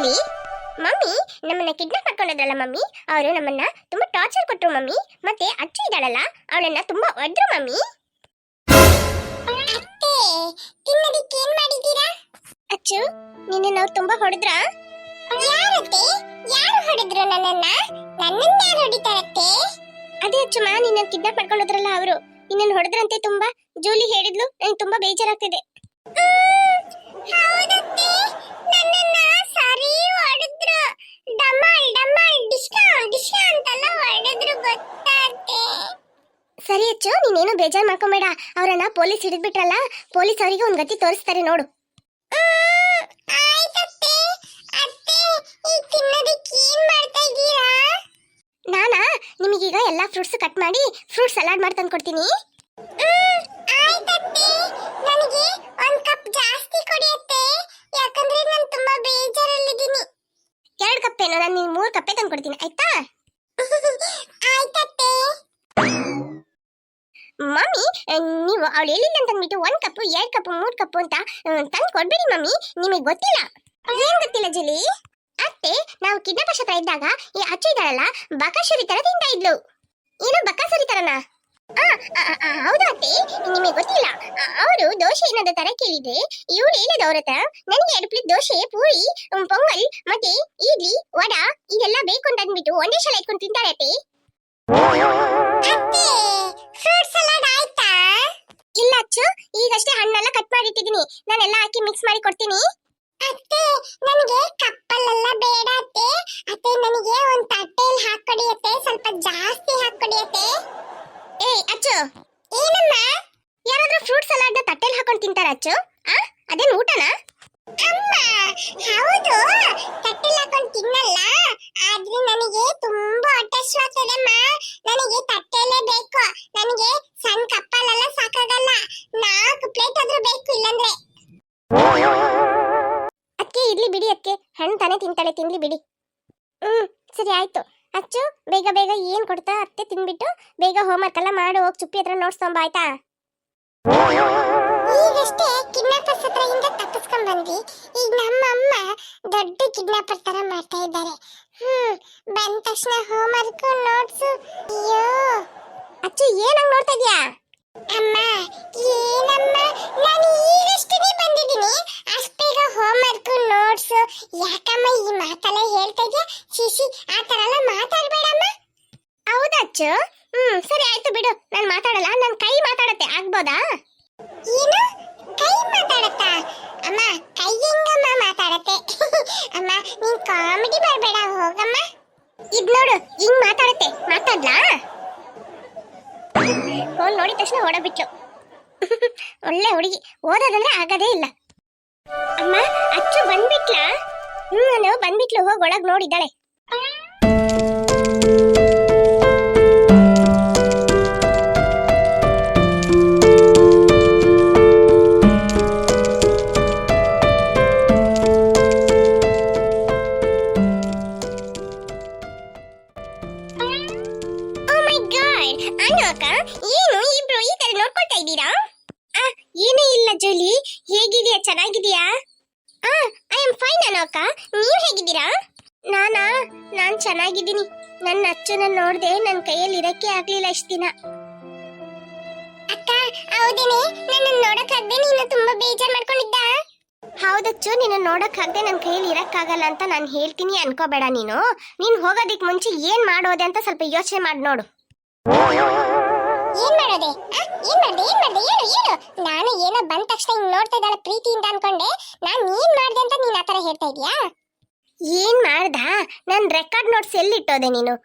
ಜುಲಿ, mummy ನಮ್ಮನ್ನ kidnap ಮಾಡ್ಕೊಂಡಿದ್ರಲ್ಲ mummy, ಅವರು ನಮ್ಮನ್ನ ತುಂಬಾ ಟಾರ್ಚರ್ ಕೊಟ್ರು ಮಮ್ಮಿ. ಮತ್ತೆ ಅಚ್ಚು ಇದ್ದಾಳಲ್ಲ, ಅವಳನ್ನ ತುಂಬಾ ಹೊಡೆದ್ರು ಮಮ್ಮಿ. ಅತ್ತೆ, ತಿನ್ನೋದಕ್ಕೆ ಏನ್ ಮಾಡಿದೀರಾ? ಅಚ್ಚು, ನಿನ್ನೆ ನಾವು ತುಂಬಾ ಹೊಡೆದ್ರಾ? ಯಾರತ್ತೆ? ಯಾರು ಹೊಡೆದ್ರು ನನ್ನನ್ನ? ನನ್ನನ್ನ ಯಾರು ಹೊಡಿತಾರತ್ತೆ? ಅದೇ ಅಚ್ಚಮ್ಮ, ನಿನ್ನ ಕಿಡ್ನಾಪ್ ಮಾಡ್ಕೊಂಡಿದ್ರಲ್ಲ ಅವರು ನಿನ್ನನ್ನು ಹೊಡೆದ್ರಂತೆ ತುಂಬಾ. ಜೂಲಿ ಹೇಳಿದ್ಲು, ನನಗೆ ತುಂಬಾ ಬೇಜಾರಾಗ್ತಿದೆ. ಹೌದತ್ತೆ, ನನ್ನನ್ನ ಸರಿ ಹೊಡೆದ್ರು. ಡಮಾಲ್ ಡಮಾಲ್ ಡಿಸ್ಕಾ ಡಿಸ್ಕಾ ಅಂತೆಲ್ಲ ಹೊಡೆದ್ರು ಗೊತ್ತಾತೆ. ಸರಿ ಅಚ್ಚು, ನೀನೇನು ಬೇಜಾರು ಮಾಡ್ಕೊಂಬೇಡ. ಅವರನ್ನ ಪೊಲೀಸ್ ಹಿಡಿದ್ಬಿಟ್ರಲ್ಲ, ಪೊಲೀಸ್ ಅವರಿಗೆ ಒಂದು ಗತಿ ತೋರಿಸ್ತಾರೆ ನೋಡು. ಆಯ್ತತ್ತೆ. ಅತ್ತೆ, ಈ ತಿನ್ನೋದಕ್ಕೆ ಏನ್ ಮಾಡ್ತಾ ಇದ್ದೀರಾ? ನಾನಾ ನಿಮಗೀಗ ಎಲ್ಲಾ ಫ್ರೂಟ್ಸ್ ಕಟ್ ಮಾಡಿ ಫ್ರೂಟ್ ಸಲಾಡ್ ಮಾಡಿ ತಂದು ಕೊಡ್ತೀನಿ. ಆಯ್ತತ್ತೆ, ನನಗೆ ಒಂದು ಕಪ್ ಜಾಸ್ತಿ ಕೊಡಿ ಅತ್ತೆ, ಯಾಕಂದ್ರೆ ನಾನು ತುಂಬಾ ಬೇಜಾರಲ್ಲಿದ್ದೀನಿ. 2 ಕಪ್ ಏನೋ, ನಾನು 3 ಕಪ್ಪೆ ತಂದು ಕೊಡ್ತೀನಿ ಆಯ್ತಾ? ಆಯ್ತತ್ತೆ. ಮಮ್ಮಿ, ನೀವು ಅವಳು ಹೇಳಿಲ್ಲ ಅಂತ ಅಂದ್ಬಿಟ್ಟು 1 ಕಪ್ 2 ಕಪ್ 3 ಕಪ್ ಅಂತ ತಂದು ಕೊಡ್ಬೇಡಿ ಮಮ್ಮಿ. ನಿಮಗೆ ಗೊತ್ತಿಲ್ಲ. ಏನ್ ಗೊತ್ತಿಲ್ಲ ಜುಲಿ? ಅತ್ತೆ, ನಾವು ಕಿಡ್ನಾಪ್ ಹತ್ರ ಇದ್ದಾಗ ಈ ಅಚ್ಚು ಇದ್ದಾಳಲ್ಲ, ಬಕಾಸುರಿ ತರ ತಿಂತಾ ಇದ್ಲು. ಏನು ಬಕಾಸುರಿ ತರನಾ? ಹೌದಾ ಅತ್ತೆ, ನಿಮಗೆ ಗೊತ್ತಿಲ್ಲ. ಅವರು ದೋಸೆ ಏನಾದ ತರ ಕೇಳಿದ್ರೆ ಇವಳು ಹೇಳಿದ ಅವ್ರ ಹತ್ರ, ನನಗೆ 2 ಪ್ಲೇಟ್ ದೋಸೆ, ಪೂರಿ, ಪೊಂಗಲ್ ಮತ್ತೆ ಇಡ್ಲಿ, ವಡಾ ಇದೆಲ್ಲ ಬೇಕು ಅಂತ ಅಂದ್ಬಿಟ್ಟು ಒಂದೇ ಸಲ ಇಟ್ಕೊಂಡು ತಿಂತಾಳೆ ಅತ್ತೆ. ಫ್ರೂಟ್ ಸಲಾಡ್ ಆಯ್ತಾ? ಇಲ್ಲ ಅಚ್ಚು, ಈಗಷ್ಟೇ ಹಣ್ಣೆಲ್ಲ ಕಟ್ ಮಾಡಿಟ್ಟಿದ್ದೀನಿ, ನಾನೆಲ್ಲ ಹಾಕಿ ಮಿಕ್ಸ್ ಮಾಡಿ ಕೊಡ್ತೀನಿ. ಅತ್ತೆ, ನನಗೆ ಕಪ್ಪಲ್ಲೆಲ್ಲ ಬೇಡ ಅತ್ತೆ. ಅತ್ತೆ, ನನಗೆ ಒಂದು ತಟ್ಟೆಯಲ್ಲಿ ಹಾಕೊಡಿ ಅತ್ತೆ, ಸ್ವಲ್ಪ ಜಾಸ್ತಿ ಹಾಕೊಡಿ ಅತ್ತೆ. ಏಯ್ ಅಚ್ಚು, ಏನಮ್ಮ? ಯಾರಾದ್ರೂ ಫ್ರೂಟ್ ಸಲಾಡ್ ನ ತಟ್ಟೆಯಲ್ಲಿ ಹಾಕೊಂಡು ತಿಂತಾರ ಅಚ್ಚು? ಅದೇನು ಊಟನಾ? ಅಮ್ಮ, ಹೌದು, ತಟ್ಟೆಯಲ್ಲಿ ಹಾಕೊಂಡು ತಿನ್ನಲ್ಲ. ಆದ್ರೆ ನನಗೆ ತುಂಬಾ ಹೊಟ್ಟೆ ಹಸಿವಾಗ್ತದೆಮ್ಮ. ನನಗೆ ತಟ್ಟೆಯಲ್ಲೇ ಬೇಕು. ನನಗೆ ಸಣ್ಣ ಕಪ್ಪಲ್ಲೆಲ್ಲ ಸಾಕಾಗಲ್ಲ. 4 ಪ್ಲೇಟ್ ಆದ್ರೂ ಬೇಕು, ಇಲ್ಲಂದ್ರೆ. ಅಕ್ಕೆ ಇರ್ಲಿ ಬಿಡಿ ಅಕ್ಕೆ, ಹಣ್ಣು ತಾನೇ ತಿಂತಾಳೆ, ತಿನ್ಲಿ ಬಿಡಿ. ಸರಿ ಆಯ್ತು. ಅಚ್ಚು, ಬೇಗ ಬೇಗ ಏನ್ ಕೊಡ್ತಾ ಅತ್ತೆ ತಿನ್ಬಿಟ್ಟು ಬೇಗ ಹೋಮ್ವರ್ಕ್ ಎಲ್ಲ ಮಾಡು. ಹೋಗಿ ಚುಪ್ಪಿ ಹತ್ರ ನೋಟ್ಸ್ ತಗೊಂಬ ಆಯ್ತಾ? ಈಗಷ್ಟೇ ಕಿಡ್ನಾಪರ್ಸ್ ಹತ್ರ ಇಂದ ತಪ್ಪಿಸ್ಕೊಂಡ್ ಬಂದ್ವಿ. ಈಗ ನಮ್ಮ ಅಮ್ಮ ದೊಡ್ಡ ಕಿಡ್ನಾಪರ್ ತರ ಮಾಡ್ತಾ ಇದ್ದಾರೆ. ಬಂದ ತಕ್ಷಣ ಹೋಮ್ವರ್ಕ್ ನೋಟ್ಸ್. ಅಯ್ಯೋ ಅಚ್ಚು, ಏನಂಗ್ ನೋಡ್ತಾ ಇದೀಯಾ? ಅಮ್ಮ, ಏನಮ್ಮ, ನಾನು ಈಗಷ್ಟೇ ಬಂದಿದ್ದೀನಿ, ಅಷ್ಟು ಬೇಗ ಹೋಮ್ವರ್ಕ್ ನೋಟ್ಸ್ ಯಾಕಮ್ಮ ಈ ಮಾತೆಲ್ಲ ಹೇಳ್ತಾ ಇದೀಯಾ? ಶಿಶಿ, ಆ ತರ ಎಲ್ಲ ಮಾತಾಡ್ಬೇಡಮ್ಮ. ಹೌದಾ ಅಚ್ಚು? ಸರಿ ಆಯ್ತು ಬಿಡು, ನಾನು ಮಾತಾಡಲ್ಲ, ನನ್ನ ಕೈ ಮಾತಾಡತ್ತೆ, ಆಗ್ಬೋದಾ? ಏನು ಕೈ ಮಾತಾಡತ್ತಾ? ಅಮ್ಮ, ಕೈ ಹೆಂಗಮ್ಮ ಮಾತಾಡತ್ತೆ? ಅಮ್ಮ, ನೀನ್ ಕಾಮಿಡಿ ಮಾಡಬೇಡ, ಹೋಗಮ್ಮ. ಇದ್ ನೋಡು, ಹಿಂಗ್ ಮಾತಾಡತ್ತೆ, ಮಾತಾಡ್ಲಾ? ಫೋನ್ ನೋಡಿದ ತಕ್ಷಣ ಓಡಬಿಟ್ಲು. ಒಳ್ಳೆ ಹುಡುಗಿ, ಓದೋದಂದ್ರೆ ಆಗದೇ ಇಲ್ಲ. ಅಮ್ಮ, ಅಚ್ಚು ಬಂದ್ಬಿಟ್ಲಾ? ನಾನು ಬಂದ್ಬಿಟ್ಲು, ಹೋಗಿ ಒಳಗ್ ನೋಡಿದ್ದಾಳೆ. ಏನು ಇಬ್ರು ಈ ತರ ನೋಡ್ಕೊಳ್ತಾ ಇದ್ದೀರಾ? ಏನೇ ಇಲ್ಲ ಜೂಲಿ, ಹೇಗಿದೀಯಾ? ಚೆನ್ನಾಗಿದೀಯಾ? ಐ ಆಮ್ ಫೈನ್ ಅಕ್ಕ. ನೀವು ಹೇಗಿದ್ದೀರಾ? ನಾನ್ ಚೆನ್ನಾಗಿದ್ದೀನಿ. ನನ್ನ ಅಚ್ಚನ ನೋಡ್ದೆ ನನ್ನ ಕೈಯಲ್ಲಿ ಇರಕ್ಕೆ ಆಗ್ಲಿಲ್ಲ ಇಷ್ಟ ದಿನ. ಅಕ್ಕ, ಹೌದೇನೆ, ನನ್ನ ನೋಡಕ್ ಆಗದೆ ನೀನು ತುಂಬಾ ಬೇಜಾರ್ ಮಾಡ್ಕೊಂಡಿದ್ದ? ಹೌದಚ್ಚು, ನಿನ್ನ ನೋಡಕ್ ಆಗದೆ ನನ್ನ ಕೈಯಲ್ಲಿ ಇರಕ್ಕಾಗಲ್ಲ ಅಂತ ನಾನು ಹೇಳ್ತೀನಿ ಅನ್ಕೋಬೇಡ. ನೀನು ಹೋಗೋದಿಕ್ ಮುಂಚೆ ಏನ್ ಮಾಡೋದೆ ಅಂತ ಸ್ವಲ್ಪ ಯೋಚನೆ ಮಾಡಿ ನೋಡು. ಏನ್ ಮಾಡೋದೆ? ಹೇಳು. ನಾನು ಏನೋ ಬಂದ ತಕ್ಷಣ ಹಿಂಗ್ ನೋಡ್ತಾ ಇದ್ದಾಳೆ ಪ್ರೀತಿಯಿಂದ ಅನ್ಕೊಂಡೆ. ನಾನು ಏನ್ ಮಾಡ್ದೆ ಅಂತ ನೀನ್ ಆತರ ಹೇಳ್ತಾ ಇದೀಯಾ? ಏನ್ ಮಾಡ್ದ? ನನ್ ರೆಕಾರ್ಡ್ ನೋಟ್ಸ್ ಎಲ್ಲಿಟ್ಟೋದೆ ನೀನು?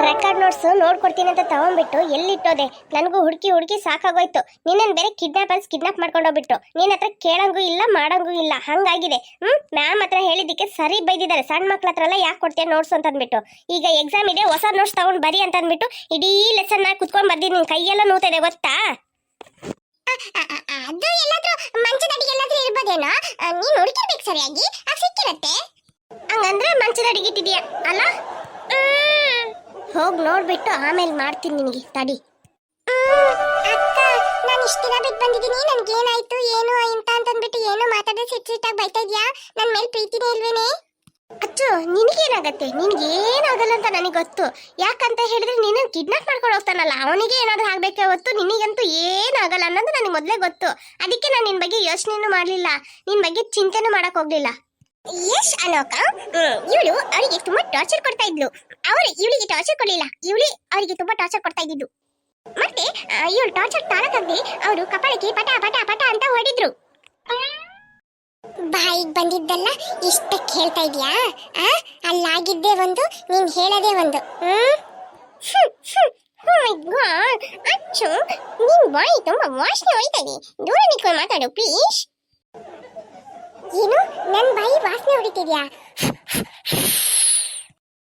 ರೆಕಾರ್ಡ್ ನೋಟ್ಸ್ ನೋಡ್ಕೊಡ್ತೀನಿ ಅಂತ ತಗೊಂಡ್ಬಿಟ್ಟು ಎಲ್ಲಿಟ್ಟೋದೆ? ನನಗೂ ಹುಡುಕಿ ಸಾಕಾಗೋಯ್ತು. ನಿನ್ನನ್ ಬೇರೆ ಕಿಡ್ನಾಪ್ ಮಾಡ್ಕೊಂಡೋಗ್ಬಿಟ್ಟು ನಿನ್ನ ಹತ್ರ ಕೇಳಂಗೂ ಇಲ್ಲ ಮಾಡಂಗೂ ಇಲ್ಲ, ಹಂಗಾಗಿದೆ. ಮ್ಯಾಮ್ ಹತ್ರ ಹೇಳಿದ್ದಕ್ಕೆ ಸರಿ ಬೈದಿದ್ದಾರೆ. ಸಣ್ಣ ಮಕ್ಳ ಹತ್ರ ಎಲ್ಲ ಯಾಕೆ ಕೊಡ್ತೀಯ ನೋಟ್ಸ್ ಅಂತ ಅಂದ್ಬಿಟ್ಟು. ಈಗ ಎಕ್ಸಾಮ್ ಇದೆ, ಹೊಸ ನೋಟ್ಸ್ ತಗೊಂಡ್ ಬರಿ ಅಂತ ಅಂದ್ಬಿಟ್ಟು ಇಡೀ ಲೆಸನ್ ನಾಗ ಕುತ್ಕೊಂಡ್ ಬರ್ದಿನಿ. ನಿನ್ ಕೈಯೆಲ್ಲ ನೋವ್ತಿದೆ ಗೊತ್ತಾ? ಅದು ಎಲ್ಲಾದ್ರೂ ಮಂಚದಡಿಗೆ ಎಲ್ಲಾದ್ರೂ ಇರ್ಬೋದೇನೋ, ನೀನ್ ಹುಡುಕಿರ್ಬೇಕು ಸರಿಯಾಗಿ, ಅದು ಸಿಕ್ಕಿರತ್ತೆ. ಹಂಗಂದ್ರೆ ಮಂಚದಡಿಗೆ ಇಟ್ಟಿದ್ಯಾ ಅಲ್ಲ? ಹೋಗಿ ನೋಡ್ಬಿಟ್ಟು ಆಮೇಲೆ ಮಾಡ್ತೀನಿ ನಿನಗೆ, ತಡಿ. ಅಕ್ಕ, ನಾನು ಇಷ್ಟ ದಿನ ಬಿಟ್ಟು ಬಂದಿದ್ದೀನಿ, ನನ್ಗೇನಾಯ್ತು ಏನು ಅಂತ ಅಂತಂದ್ಬಿಟ್ಟು ಏನು ಮಾತಾಡೋ ಸಿಟ್ಟಾಗಿ ಬೈತಾ ಇದ್ಯಾ? ನನ್ನ ಮೇಲೆ ಪ್ರೀತಿನೇ ಇಲ್ವೇನೆ? ಅಚ್ಚು ನಿನಗೇನಾಗತ್ತೆ? ನಿನಗೇನಾಗಲ್ಲ ಅಂತ ನನಗೆ ಗೊತ್ತು. ಯಾಕಂತ ಹೇಳಿದ್ರೆ ನೀನು ಕಿಡ್ನಾಪ್ ಮಾಡ್ಕೊಂಡು ಹೋಗ್ತಾನಲ್ಲ, ಅವನಿಗೆ ಏನಾದರೂ ಆಗಬೇಕೇ ಹೊತ್ತು ನಿನಗಂತೂ ಏನಾಗಲ್ಲ ಅನ್ನೋದು ನನಗೆ ಮೊದಲೇ ಗೊತ್ತು. ಅದಕ್ಕೆ ನಾನು ನಿನ್ನ ಬಗ್ಗೆ ಯೋಚನೆನೂ ಮಾಡಲಿಲ್ಲ, ನಿನ್ನ ಬಗ್ಗೆ ಚಿಂತೆನೂ ಮಾಡಕ್ ಹೋಗ್ಲಿಲ್ಲ. ಯಶ್ ಅಲೋಕ ಇವಳು ಅವರಿಗೆ ತುಂಬಾ ಟಾರ್ಚರ್ ಕೊಡ್ತಾ ಇದ್ಲು. ಇವಳಿಗೆ ಟಾರ್ಚರ್ ಕೊಡ್ಲಿಲ್ಲ, ಇವಳಿ ಅವರಿಗೆ ತುಂಬಾ ಟಾರ್ಚರ್ ಕೊಡ್ತಾ ಇದ್ದಿದ್ದು. ಮತ್ತೆ ಇವಳು ಟಾರ್ಚರ್ ತಾಳಕ್ಕಾಗದೆ ಅವರು ಕಪಾಳಕ್ಕೆ ಪಟ ಪಟ ಪಟ ಅಂತ ಹೊಡಿದ್ರು. ಬಾಯಿಗೆ ಬಂದಿದ್ದಲ್ಲ ಇಷ್ಟಕ್ಕೆ ಹೇಳ್ತಾ ಇದ್ಯಾ? ಅಲ್ಲಾಗಿದ್ದೇ ಒಂದು, ನೀನ್ ಹೇಳೋದೇ ಒಂದು. ಅಚ್ಚು, ನಿನ್ ಬಾಯಿ ತುಂಬಾ ವಾಸನೆ ಹೋಯ್ತಾ ಇದೆ, ದೂರ ನಿಂತ್ಕೊಂಡು ಮಾತಾಡು ಪ್ಲೀಸ್. ಏನು ನನ್ನ ಬಾಯಿ ವಾಸನೆ ಹೊಡಿತಿದ್ಯಾ?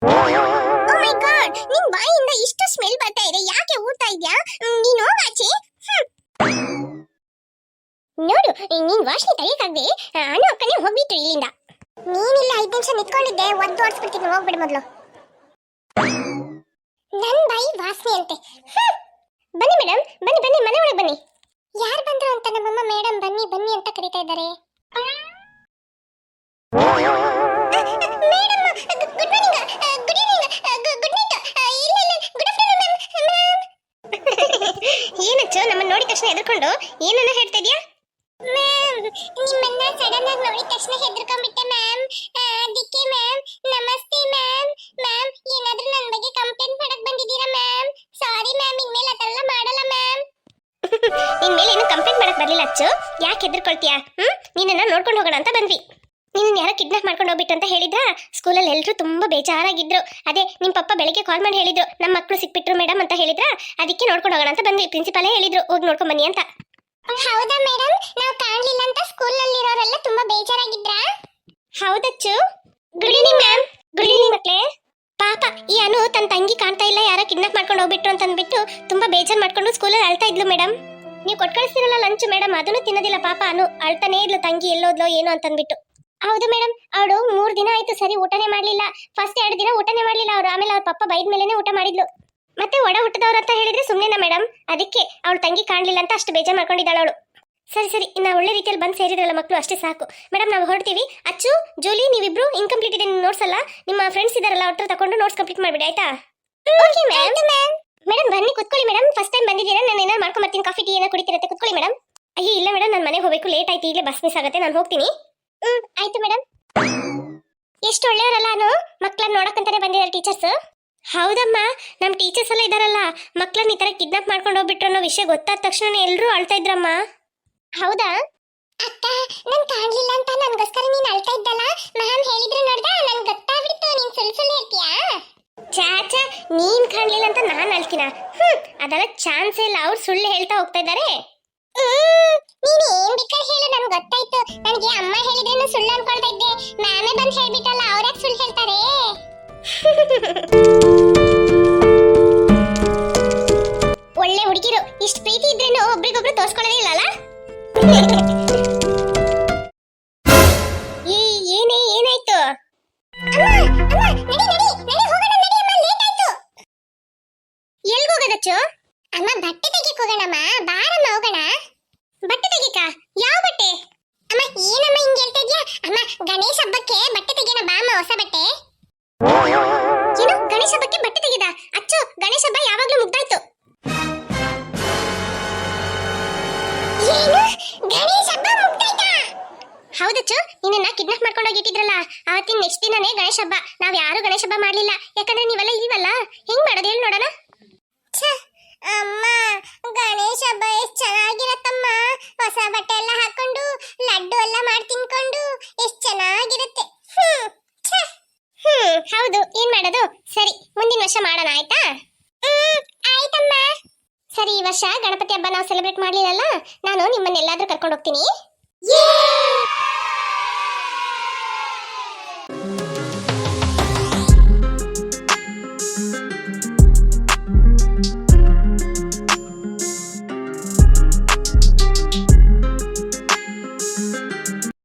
ಓ ಮೈ ಗಾಡ್, ನಿನ್ ಬಾಯಿಯಿಂದ ಇಷ್ಟು ಸ್ಮೆಲ್ ಬರ್ತಾ ಇದೆ, ಯಾಕೆ ಊಡ್ತಾ ಇದ್ಯಾ? ನೀನು ಹೋಗಾಚೆ. ನೋಡು, ನೀನ್ ವಾಸನೆ ತೆಗಿಯಕ್ಕಾಗದೆ ಅನು ಅಕ್ಕನೇ ಹೋಗ್ಬಿಟ್ರು ಇಲ್ಲಿಂದ. ನೀನಿಲ್ಲ 5 ನಿಮಿಷ ನಿಂತ್ಕೊಂಡಿದ್ದೆ, ಒದ್ದು ಓಡಿಸ್ಬಿಡ್ತೀನಿ, ಹೋಗ್ಬಿಡು ಮೊದಲು. ನನ್ ಬಾಯಿ ವಾಸನೆ ಅಂತೆ. ಬನ್ನಿ ಮೇಡಮ್, ಬನ್ನಿ ಬನ್ನಿ, ಮನೆ ಒಳಗೆ ಬನ್ನಿ. ಯಾರು ಬಂದ್ರು ಅಂತ ನಮ್ಮಮ್ಮ ಮೇಡಮ್ ಬನ್ನಿ ಬನ್ನಿ ಅಂತ ಕರೀತಾ ಇದ್ದಾರೆ. ಏನಚ್ಚು ನಮ್ಮನ್ನ ನೋಡಿದ ತಕ್ಷಣ ಎದ್ಕೊಂಡು ಏನನ್ನ ಹೇಳ್ತಾ ಇದೀಯಾ? ಮ್ಯಾಮ್, ನಿಮ್ಮನ್ನ ಸಡನ್ ಆಗಿ ನೋಡಿದ ತಕ್ಷಣ ಹೆದರ್ಕೊಂಡ್ಬಿಟ್ಟೆ ಮ್ಯಾಮ್. ಅದಕ್ಕೆ ಮ್ಯಾಮ್. ನಮಸ್ತೆ ಮ್ಯಾಮ್. ಮ್ಯಾಮ್, ಏನಾದ್ರೂ ನನ್ನ ಬಗ್ಗೆ ಕಂಪ್ಲೇಂಟ್ ಮಾಡಕ್ ಬಂದಿದ್ದೀರಾ ಮ್ಯಾಮ್? ಸಾರಿ ಮ್ಯಾಮ್, ಇನ್ಮೇಲೆ ಆ ಥರ ಎಲ್ಲ ಮಾಡಲ್ಲ ಮ್ಯಾಮ್. ನಿನ್ ಮೇಲೆ ಏನು ಕಂಪ್ಲೇಂಟ್ ಮಾಡಕ್ ಬರ್ಲಿಲ್ಲ ಅಚ್ಚು, ಯಾಕೆ ಹೆದರ್ಕೊಳ್ತೀಯಾ? ನಿನ್ನನ್ನ ನೋಡ್ಕೊಂಡು ಹೋಗೋಣ ಅಂತ ಬಂದ್ವಿ. ನೀನು ಯಾರೋ ಕಿಡ್ನಾಪ್ ಮಾಡ್ಕೊಂಡು ಹೋಗ್ಬಿಟ್ಟು ಅಂತ ಹೇಳಿದ್ರ? ಸ್ಕೂಲಲ್ಲಿ ಎಲ್ಲರೂ ತುಂಬಾ ಬೇಜಾರಾಗಿದ್ರು. ಅದೇ ನಿಮ್ ಪಪ್ಪ ಬೆಳಿಗ್ಗೆ ಕಾಲ್ ಮಾಡಿ ಹೇಳಿದ್ರು, ನಮ್ಮ ಮಕ್ಕಳು ಸಿಕ್ಬಿಟ್ರು ಮೇಡಮ್ ಅಂತ ಹೇಳಿದ್ರ, ಅದಕ್ಕೆ ನೋಡ್ಕೊಂಡು ಹೋಗೋಣ ಅಂತ ಬಂದ್ವಿ. ಪ್ರಿನ್ಸಿಪಾಲೇ ಹೇಳಿದ್ರು ಹೋಗಿ ನೋಡ್ಕೊಂಡ್ ಬನ್ನಿ ಅಂತ. ಹೌದಾ ಮೇಡಮ್? ನಾವು ಕಾಣಲಿಲ್ಲ ಅಂತ ಸ್ಕೂಲಲ್ಲಿ ಇರೋರೆಲ್ಲ ತುಂಬಾ ಬೇಜಾರಾಗಿದ್ರಾ? ಹೌದಚ್ಚು. Good evening ma'am. Good evening ಮಕ್ಳೇ. ಪಾಪ ಈ ಅನು ತನ್ನ ತಂಗಿ ಕಾಣ್ತಾ ಇಲ್ಲ, ಯಾರೋ ಕಿಡ್ನಾಪ್ ಮಾಡ್ಕೊಂಡು ಹೋಗ್ಬಿಟ್ರು ಅಂತ ಅಂದ್ಬಿಟ್ಟು ತುಂಬಾ ಬೇಜಾರ್ ಮಾಡ್ಕೊಂಡು ಸ್ಕೂಲಲ್ಲಿ ಅಳ್ತಾ ಇದ್ಲು ಮೇಡಮ್. ನೀವು ಕೊಟ್ಟು ಕಳಿಸ್ತಿರಲ್ಲ ಲಂಚ್ ಮೇಡಮ್, ಅದನ್ನು ತಿನ್ನೋದಿಲ್ಲ ಪಾಪ ಅನು, ಅಳ್ತಾನೇ ಇದ್ಲು ತಂಗಿ ಎಲ್ಲೋದ್ಲೋ ಏನೋ ಅಂತ ಅಂದ್ಬಿಟ್ಟು. ಹೌದು ಮೇಡಮ್, ಅವಳು 3 ದಿನ ಆಯ್ತು ಸರಿ ಊಟನೇ ಮಾಡ್ಲಿಲ್ಲ. ಫಸ್ಟ್ 2 ದಿನ ಊಟನೇ ಮಾಡ್ಲಿಲ್ಲ ಅವ್ರು, ಆಮೇಲೆ ಅವ್ರ ಪಪ್ಪ ಬೈದ ಮೇಲೆನೆ ಊಟ ಮಾಡಿದ್ಲು. ಮತ್ತೆ ಒಡ ಹುಟ್ಟದವ್ರು ಅಂತ ಹೇಳಿದ್ರೆ ಸುಮ್ಮನೆನಾ ಮೇಡಮ್? ಅದಕ್ಕೆ ಅವಳು ತಂಗಿ ಕಾಣಲಿಲ್ಲ ಅಂತ ಅಷ್ಟು ಬೇಜಾರ್ ಮಾಡ್ಕೊಂಡಿದ್ದಾಳೆ ಅವಳು. ಸರಿ ಸರಿ, ಇನ್ನು ಒಳ್ಳೆ ರೀತಿಯಲ್ಲಿ ಬಂದು ಸೇರಿದ್ರಲ್ಲ ಮಕ್ಕಳು, ಅಷ್ಟೇ ಸಾಕು ಮೇಡಮ್. ನಾವು ಹೊರಡ್ತೀವಿ. ಅಚ್ಚು, ಜೂಲಿ, ನೀವಿಬ್ರು ಇನ್ಕಂಪ್ಲೀಟ್ ಇದೆ ನೋಟ್ಸ್ ಅಲ್ಲ, ನಿಮ್ಮ ಫ್ರೆಂಡ್ಸ್ ಇದಾರಲ್ಲ ಅವ್ರ ಹತ್ರ ತಗೊಂಡು ನೋಟ್ಸ್ ಕಂಪ್ಲೀಟ್ ಮಾಡ್ಬಿಡಿ ಆಯ್ತಾ? Okay ma'am. ಮೇಡಮ್ ಬನ್ನಿ ಕುತ್ಕೊಳ್ಳಿ ಮೇಡಮ್, ಫಸ್ಟ್ ಟೈಮ್ ಬಂದಿದ್ದೀರಾ, ನಾನು ಏನಾರು ಮಾಡ್ಕೊಂಡ್ ಬರ್ತೀನಿ, ಕಾಫಿ ಟೀ ಏನೋ ಕುಡಿತಿರತ್ತೆ, ಕುತ್ಕೊಳ್ಳಿ ಮೇಡಮ್. ಅಯ್ಯೋ ಇಲ್ಲ ಮೇಡಮ್, ನಾನು ಮನೆಗೆ ಹೋಗಬೇಕು, ಲೇಟ್ ಆಯ್ತು, ಈಗಲೇ ಬಸ್ ಮಿಸ್ ಆಗುತ್ತೆ, ನಾನು ಹೋಗ್ತೀನಿ. ಆಯ್ತು ಮೇಡಮ್. ಎಷ್ಟು ಒಳ್ಳೆಯವರಲ್ಲ ಅನು, ಮಕ್ಕಳನ್ನ ನೋಡಕ್ಕಂತಾನೆ ಬಂದಿದ್ದಾರೆ ಟೀಚರ್ಸ್. ಹೌದಮ್ಮ, ನಮ್ಮ ಟೀಚರ್ಸ್ ಎಲ್ಲ ಇದಾರಲ್ಲ, ಮಕ್ಕಳನ್ನ ಈ ತರ ಕಿಡ್ನಾಪ್ ಮಾಡ್ಕೊಂಡು ಹೋಗ್ಬಿಟ್ರು ಅನ್ನೋ ವಿಷಯ ಗೊತ್ತಾದ ತಕ್ಷಣ ಎಲ್ಲರೂ ಅಳ್ತಾ ಇದ್ರಮ್ಮ. ಹೌದಾ ಅಕ್ಕ? ನನ್ ಕಾಣ್ಲಿಲ್ಲ ಅಂತ ನನ್ಗೋಸ್ಕರ ನೀನ್ ಅಳ್ತಾ ಇದ್ದಲ್ಲ, ಮ್ಯಾಮ್ ಹೇಳಿದ್ರು ನೋಡ್ದಾ, ನನ್ ಗೊತ್ತಾಗ್ಬಿಡ್ತು ನೀನ್ ಸುಳ್ಳು ಹೇಳ್ತೀಯಾ? ಚಾಚಾ, ನೀನ್ ಕಾಣ್ಲಿಲ್ಲ ಅಂತ ನಾನ್ ಅಳ್ತೀನ? ಅದೆಲ್ಲ ಚಾನ್ಸೇ ಇಲ್ಲ, ಅವ್ರು ಸುಳ್ಳು ಹೇಳ್ತಾ ಹೋಗ್ತಾ ಇದ್ದಾರೆ. ನೀನ್ ಏನ್ ಬೇಕಾದ್ರೆ ಹೇಳು, ನನ್ಗೆ ಗೊತ್ತಾಯ್ತು. ನನಗೆ ಅಮ್ಮ ಹೇಳಿದ್ರೇನು ಸುಳ್ಳು ಅನ್ಕೊಳ್ತಾ ಇದ್ದೆ, ಮ್ಯಾಮೇ ಬಂದು ಹೇಳ್ಬಿಟ್ಟಲ್ಲ, ಅವ್ರ್ಯಾಕೆ ಸುಳ್ಳು ಹೇಳ್ತಾರೆ? ಒಳ್ಳೆ ಹುಡುಗಿರು, ಇಷ್ಟು ಪ್ರೀತಿ ಇದ್ರೇನು ಒಬ್ರಿಗೊಬ್ರು ತೋರ್ಸ್ಕೊಳ್ಳೋದೇ ಇಲ್ಲಲ್ಲ? ಏನೇ ಏನಾಯ್ತು? ಎಲ್ಗ ಹೋಗೋದಚ್ಚು? ಅಮ್ಮ ಬಟ್ಟೆ ತೆಗಿಕ್ ಹೋಗೋಣಮ್ಮ, ಬಾರಮ್ಮ ಹೋಗೋಣ. ಬಟ್ಟೆ ತೆಗಿಕ? ಯಾವ ಬಟ್ಟೆ? ಅಮ್ಮ ಏನಮ್ಮ ಹಿಂಗ್ ಹೇಳ್ತಾ ಇದ್ಯಾ? ಅಮ್ಮ ಗಣೇಶ ಹಬ್ಬಕ್ಕೆ ಬಟ್ಟೆ ತೆಗಿಯೋಣ ಬಾ ಅಮ್ಮ, ಹೊಸ ಬಟ್ಟೆ. ಏನು ಗಣೇಶ ಹಬ್ಬಕ್ಕೆ ಬಟ್ಟೆ ತೆಗಿದ? ಅಚ್ಚು, ಗಣೇಶ ಹಬ್ಬ ಯಾವಾಗ್ಲೂ ಮುಗ್ದಾಯ್ತು. ಏನು ಗಣೇಶ ಹಬ್ಬ ಮುಗ್ದಾಯ್ತಾ? ಹೌದಚ್ಚು, ನಿನ್ನ ಕಿಡ್ನಾಪ್ ಮಾಡ್ಕೊಂಡು ಹೋಗಿಟ್ಟಿದ್ರಲ್ಲ, ಅವತ್ತಿನ ನೆಕ್ಸ್ಟ್ ದಿನನೇ ಗಣೇಶ ಹಬ್ಬ. ನಾವ್ ಯಾರು ಗಣೇಶ ಹಬ್ಬ ಮಾಡ್ಲಿಲ್ಲ, ಯಾಕಂದ್ರೆ ನೀವೆಲ್ಲ ಇಲ್ವಲ್ಲ. ಹೆಂಗ್ ಮಾಡೋದು ಹೇಳಿ ನೋಡೋಣ. ಅಮ್ಮ, ಗಣೇಶ ಹಬ್ಬ ಎಷ್ಟ್ ಚೆನ್ನಾಗಿರತ್ತಮ್ಮ, ಹೊಸ ಬಟ್ಟೆ ಎಲ್ಲ ಹಾಕೊಂಡು ಲಡ್ಡು ಎಲ್ಲ ಮಾಡಿ ತಿನ್ಕೊಂಡು ಎಷ್ಟ್ ಚೆನ್ನಾಗಿರುತ್ತೆ. ಹೌದು, ಏನ್ ಮಾಡೋದು? ಸರಿ, ಮುಂದಿನ ವರ್ಷ ಮಾಡೋಣ ಆಯ್ತಾ? ಆಯ್ತಮ್ಮ. ಸರಿ, ಈ ವರ್ಷ ಗಣಪತಿ ಹಬ್ಬ ನಾವು ಸೆಲೆಬ್ರೇಟ್ ಮಾಡ್ಲಿಲ್ಲಲ್ಲ, ನಾನು ನಿಮ್ಮನ್ನೆಲ್ಲಾದ್ರೂ ಕರ್ಕೊಂಡು ಹೋಗ್ತೀನಿ.